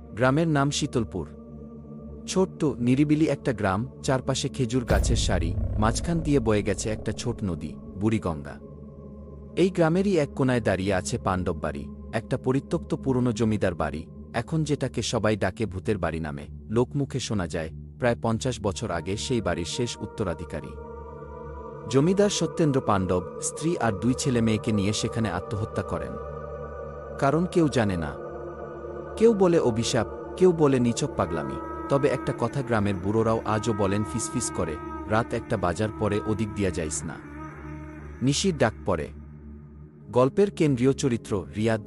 গ্রামের নাম শীতলপুর। ছোট্ট নিরিবিলি একটা গ্রাম, চারপাশে খেজুর গাছের সারি, মাঝখান দিয়ে বয়ে গেছে একটা ছোট নদী, বুড়িগঙ্গা। এই গ্রামেরই এক কোনায় দাঁড়িয়ে আছে পাণ্ডব বাড়ি, একটা পরিত্যক্ত পুরনো জমিদার বাড়ি, এখন যেটাকে সবাই ডাকে ভূতের বাড়ি নামে। লোকমুখে শোনা যায় প্রায় 50 বছর আগে সেই বাড়ির শেষ উত্তরাধিকারী জমিদার সত্যেন্দ্র পাণ্ডব স্ত্রী আর 2 ছেলে মেয়েকে নিয়ে সেখানে আত্মহত্যা করেন। কারণ কেউ জানে না। কেউ বলে অভিশাপ, কেউ বলে নিছক পাগলামি। তবে একটা কথা গ্রামের বুড়োরাও আজও বলেন ফিসফিস করে, রাত 1টা বাজার পরে ওদিক দিয়া যাইস না, নিশির ডাক পড়ে। গল্পের কেন্দ্রীয় চরিত্র রিয়াদ।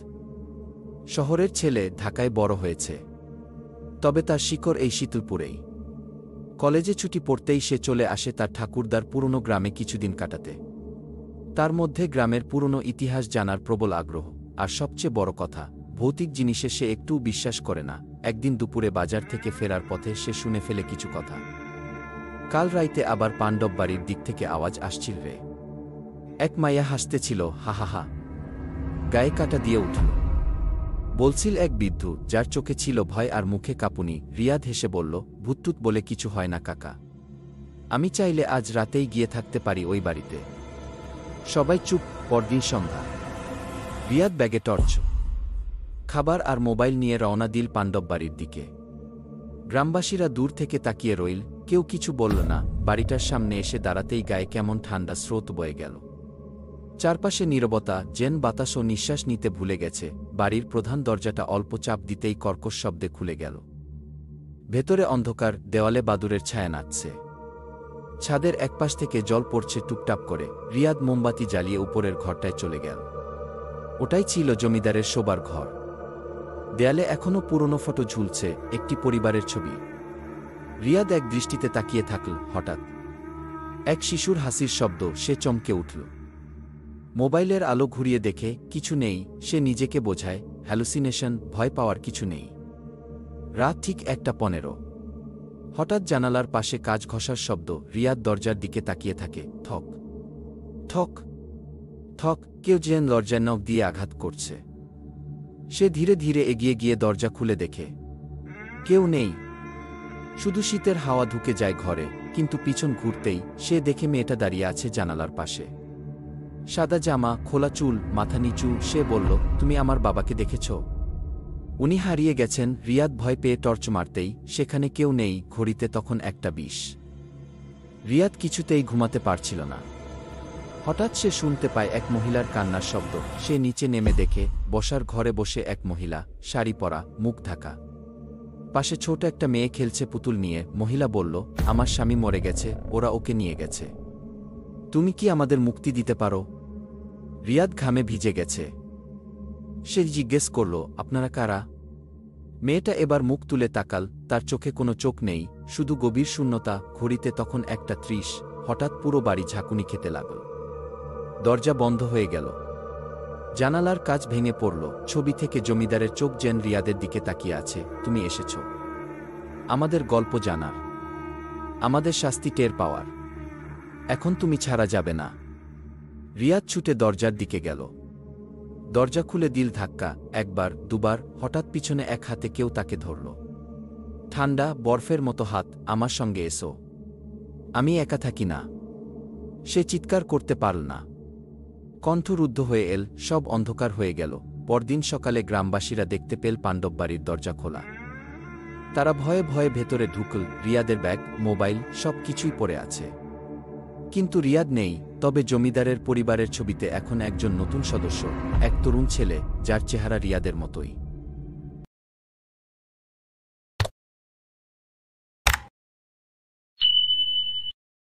শহরের ছেলে, ঢাকায় বড় হয়েছে, তবে তার শিকড় এই শীতলপুরেই। কলেজে ছুটি পড়তেই সে চলে আসে তার ঠাকুরদার পুরনো গ্রামে কিছুদিন কাটাতে। তার মধ্যে গ্রামের পুরনো ইতিহাস জানার প্রবল আগ্রহ, আর সবচেয়ে বড় কথা, ভৌতিক জিনিসে সে একটুও বিশ্বাস করে না। একদিন দুপুরে বাজার থেকে ফেরার পথে সে শুনে ফেলে কিছু কথা। কাল রাইতে আবার পাণ্ডব বাড়ির দিক থেকে আওয়াজ আসছিল রে। এক মাইয়া হাসতেছিল, হা হা হা, গায়ে কাটা দিয়ে উঠল। বলছিল এক বৃদ্ধ, যার চোখে ছিল ভয় আর মুখে কাঁপুনি। রিয়াদ হেসে বলল, ভূতটুত বলে কিছু হয় না কাকা, আমি চাইলে আজ রাতেই গিয়ে থাকতে পারি ওই বাড়িতে। সবাই চুপ। পরদিন সন্ধ্যা। রিয়াদ ব্যাগে টর্চ, খাবার আর মোবাইল নিয়ে রওনা দিল পাণ্ডব বাড়ির দিকে। গ্রামবাসীরা দূর থেকে তাকিয়ে রইল, কেউ কিছু বলল না। বাড়িটার সামনে এসে দাঁড়াতেই গায়ে কেমন ঠান্ডা স্রোত বয়ে গেল। চারপাশে নীরবতা, যেন বাতাসও নিঃশ্বাস নিতে ভুলে গেছে। বাড়ির প্রধান দরজাটা অল্প চাপ দিতেই কর্কশ শব্দে খুলে গেল। ভেতরে অন্ধকার, দেওয়ালে বাদুরের ছায়া নাচছে। ছাদের একপাশ থেকে জল পড়ছে টুপটাপ করে। রিয়াদ মোমবাতি জ্বালিয়ে উপরের ঘরটায় চলে গেল। ওটাই ছিল জমিদারের শোবার ঘর। দেয়ালে এখনও পুরনো ফটো ঝুলছে, একটি পরিবারের ছবি। রিয়াদ এক দৃষ্টিতে তাকিয়ে থাকল। হঠাৎ এক শিশুর হাসির শব্দ। সে চমকে উঠল। মোবাইলের আলো ঘুরিয়ে দেখে কিছু নেই। সে নিজেকে বোঝায়, হ্যালুসিনেশন, ভয় পাওয়ার কিছু নেই। রাত ঠিক 1:15। হঠাৎ জানালার পাশে কাঁচ ঘষার শব্দ। রিয়াদ দরজার দিকে তাকিয়ে থাকে। ঠক ঠক ঠক, কেউ যেন দরজায় নখ দিয়ে আঘাত করছে। সে ধীরে ধীরে এগিয়ে গিয়ে দরজা খুলে দেখে কেউ নেই, শুধু শীতের হাওয়া ঢুকে যায় ঘরে। কিন্তু পিছন ঘুরতেই সে দেখে মেয়েটা দাঁড়িয়ে আছে জানালার পাশে। সাদা জামা, খোলা চুল, মাথা নিচু। সে বলল, তুমি আমার বাবাকে দেখেছ? উনি হারিয়ে গেছেন। রিয়াদ ভয় পেয়ে টর্চ মারতেই সেখানে কেউ নেই। ঘড়িতে তখন 1:20। রিয়াদ কিছুতেই ঘুমাতে পারছিল না। হঠাৎ সে শুনতে পায় এক মহিলার কান্নার শব্দ। সে নিচে নেমে দেখে বসার ঘরে বসে এক মহিলা, শাড়ি পরা, মুখ ঢাকা। পাশে ছোট একটা মেয়ে খেলছে পুতুল নিয়ে। মহিলা বলল, আমার স্বামী মরে গেছে, ওরা ওকে নিয়ে গেছে। তুমি কি আমাদের মুক্তি দিতে পারো? রিয়াদ ঘামে ভিজে গেছে। সে জিজ্ঞেস করল, আপনারা কারা? মেয়েটা এবার মুখ তুলে তাকাল। তার চোখে কোনো চোখ নেই, শুধু গভীর শূন্যতা। ঘড়িতে তখন 1:30। হঠাৎ পুরো বাড়ি ঝাঁকুনি খেতে লাগল। দরজা বন্ধ হয়ে গেল। জানালার কাঁচ ভেঙে পড়ল। ছবি থেকে জমিদারের চোখ যেন রিয়াদের দিকে তাকিয়ে আছে। তুমি এসেছ আমাদের গল্প জানার, আমাদের শাস্তি টের পাওয়ার। এখন তুমি ছাড়া যাবে না। রিয়াদ ছুটে দরজার দিকে গেল। দরজা খুলে দিল ধাক্কা। একবার, দুবার। হঠাৎ পিছনে এক হাতে কেউ তাকে ধরল। ঠান্ডা, বরফের মতো হাত। আমার সঙ্গে এসো, আমি একা থাকি না। সে চিৎকার করতে পারল না। কণ্ঠ রুদ্ধ হয়ে এল। সব অন্ধকার হয়ে গেল। পরদিন সকালে গ্রামবাসীরা দেখতে পেল পাণ্ডব বাড়ির দরজা খোলা। তারা ভয়ে ভয়ে ভেতরে ঢুকল। রিয়াদের ব্যাগ, মোবাইল, সব কিছুই পড়ে আছে। কিন্তু রিয়াদ নেই। তবে জমিদারের পরিবারের ছবিতে এখন একজন নতুন সদস্য, এক তরুণ ছেলে, যার চেহারা রিয়াদের মতোই।